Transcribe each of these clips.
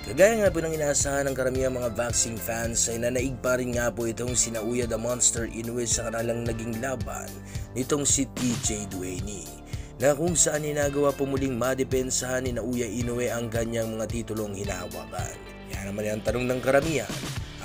Kagaya nga po ng inaasahan ng karamihang mga boxing fans ay nanaig pa rin nga po itong si Naoya the Monster Inoue sa kanilang naging laban nitong si TJ Duany, na kung saan inagawa po muling madepensahan ni Naoya Inoue ang kanyang mga titulong hinahawakan. Kaya naman ang tanong ng karamihan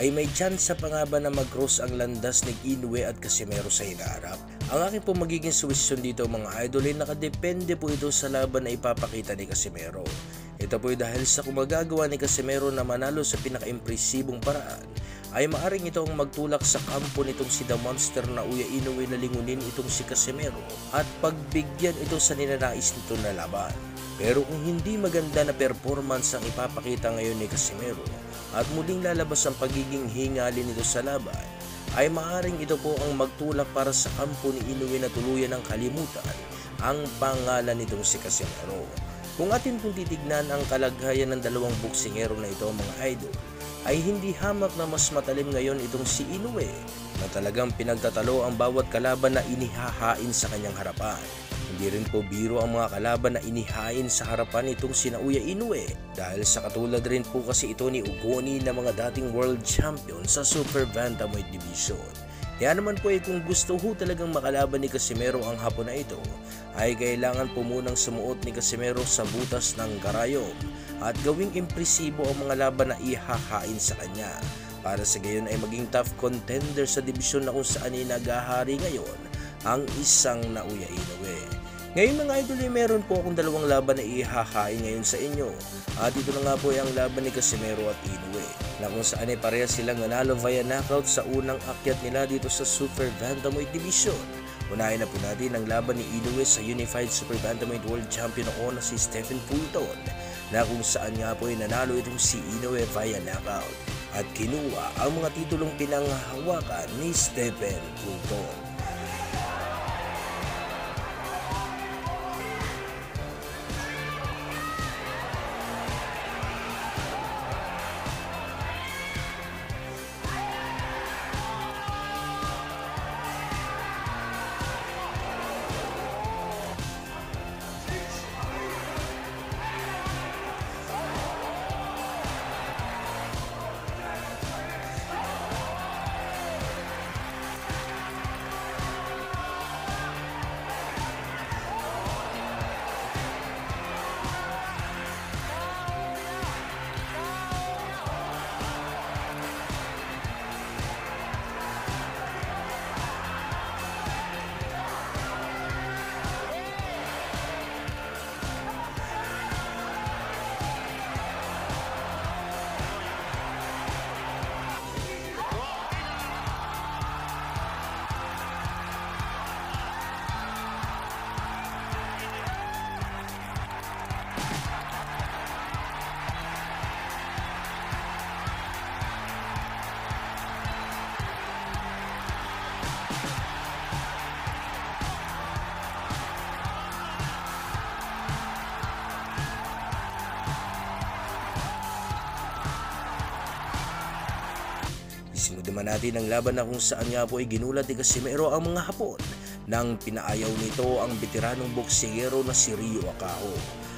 ay may tsansa pa nga ba na mag-cross ang landas ni Inoue at Casimero sa hinaharap? Ang aking po magiging suwestyon dito mga idol ay nakadepende po ito sa laban na ipapakita ni Casimero. Ito po dahil sa kung magagawa ni Casimero na manalo sa pinaka-impresibong paraan ay maaring ito ang magtulak sa kampo nitong si The Monster Naoya Inoue na lingunin itong si Casimero at pagbigyan ito sa ninanais nito na laban. Pero kung hindi maganda na performance ang ipapakita ngayon ni Casimero at muling lalabas ang pagiging hingali nito sa laban, ay maaring ito po ang magtulak para sa kampo ni Inoue na tuluyan ng kalimutan ang pangalan nitong si Casimero. Kung atin pong titignan ang kalagayan ng dalawang boksingero na ito mga idol, ay hindi hamak na mas matalim ngayon itong si Inoue na talagang pinagtatalo ang bawat kalaban na inihahain sa kanyang harapan. Hindi rin po biro ang mga kalaban na inihain sa harapan nitong si Naoya Inoue dahil sa katulad rin po kasi ito ni Ugoni na mga dating world champion sa Super Bantamweight Division. Kaya naman po kung gusto ho talagang makalaban ni Casimero ang hapon na ito, ay kailangan po munang sumuot ni Casimero sa butas ng karayom at gawing impresibo ang mga laban na ihahain sa kanya para sa gayon ay maging tough contender sa dibisyon na kung saan ay naghahari ngayon ang isang Naoya Inoue. Ngayon mga idol ay meron po akong dalawang laban na ihahain ngayon sa inyo at ito na nga po ay ang laban ni Casimero at Inoue na kung saan ay parehas silang nanalo via knockout sa unang akyat nila dito sa Super Bantamweight Division. Unahin na po natin ang laban ni Inoue sa Unified Super Bantamweight World Champion noon na si Stephen Fulton na kung saan nga po ay nanalo itong si Inoue via knockout at kinuha ang mga titulong pinanghahawakan ni Stephen Fulton. Isunod naman natin ang laban na kung saan nga po ay ginulat ni Casimero ang mga Hapon nang pinaayaw nito ang veteranong boksingero na si Ryo Akao.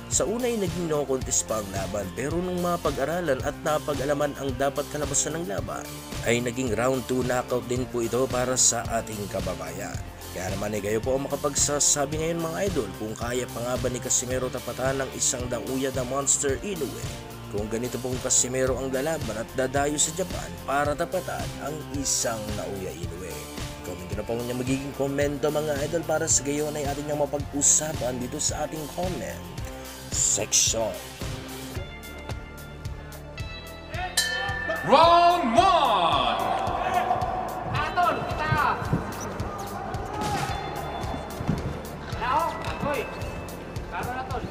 Sa una ay naging no contest pa ang laban pero nung mapag-aralan at napag-alaman ang dapat kalabasan ng laban ay naging round 2 knockout din po ito para sa ating kababayan. Kaya naman ay kayo po ang makapagsasabi ngayon mga idol kung kaya pa nga ba ni Casimero tapatan ng isang Naoya the Monster Inoue kung ganito pong Casimero ang lalaban at dadayo sa Japan para tapatan ang isang Naoya Inoue. Comment na po niya magiging komento mga idol para sa gayon ay ating nang mapag-usapan dito sa ating comment section. Round 1! Atol, kita! Lao, akoy! Karo na tol!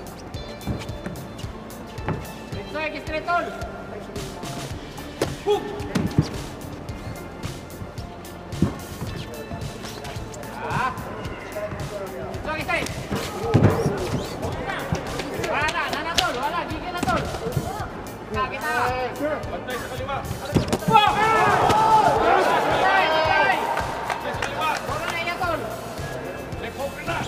Straight tol! Boom! Straight! Wala na tol! Wala, gigil na tol! Kita! Bantay sa kaliwa! Wow! Patay! Sa kaliwa! Wala na iya tol! Left hook na!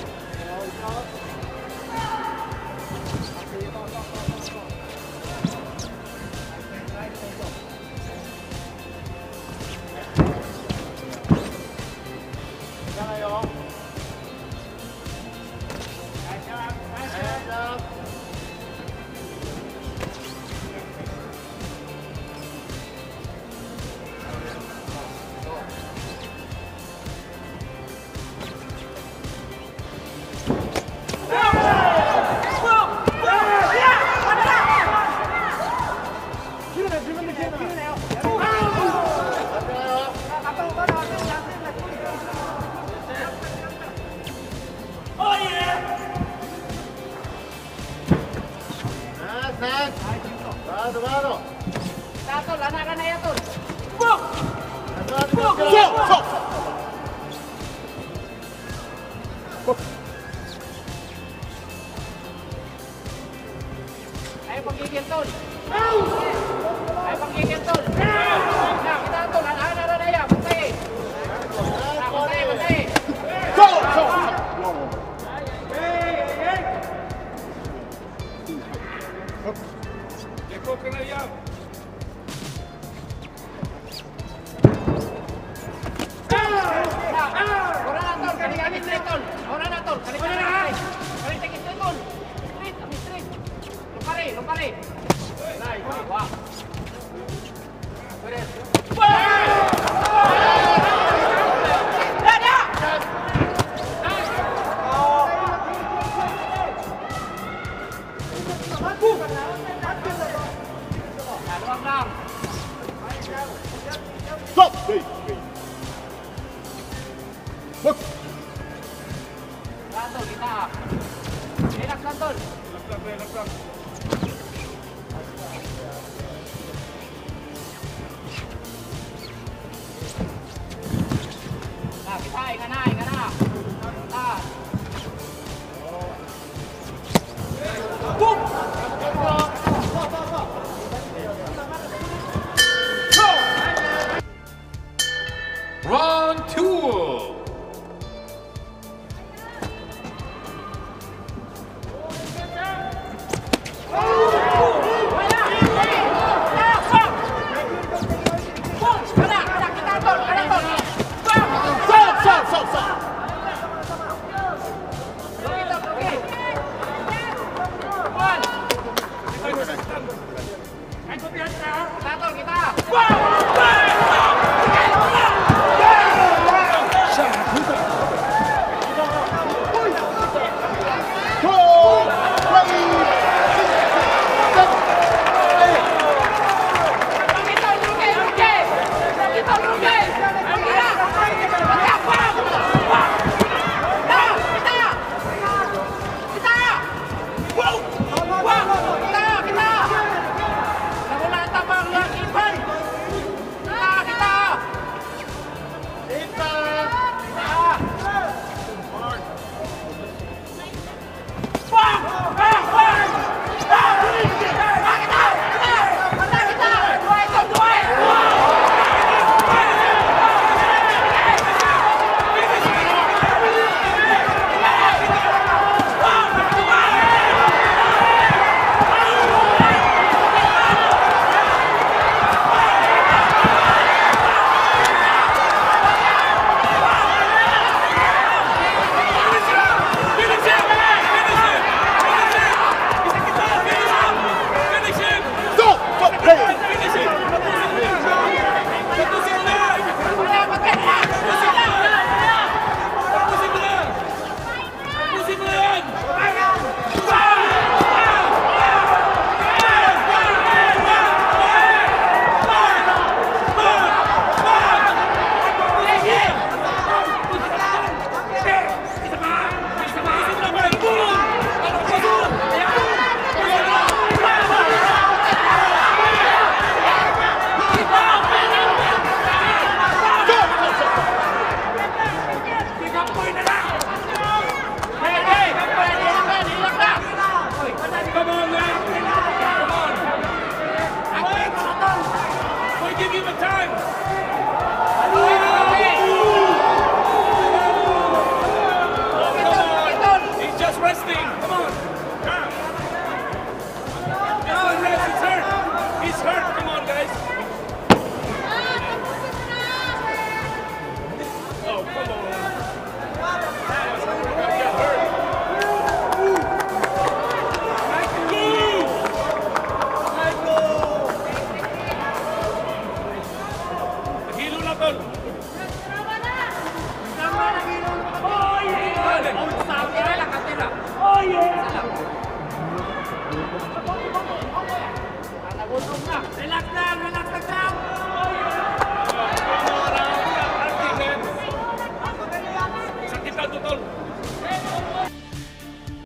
Tol, anak ka na yan, tol. Ay, pagigil, tol. Ay, pagigil, tol. Nah, kita, tol. Anak na yan. Bantay. Nah, bantay. Lepo ka na yan. Orang na, tol. Kali straight, tol. Orang na, tol. Kali straight, tol. Straight, kami straight. Lumpari. Wah. Luang. Tol, kita. Relax lang, tol. Relax lang. Nah, kita, ingat na. Kita. Round 2. Relax lang, relax lang.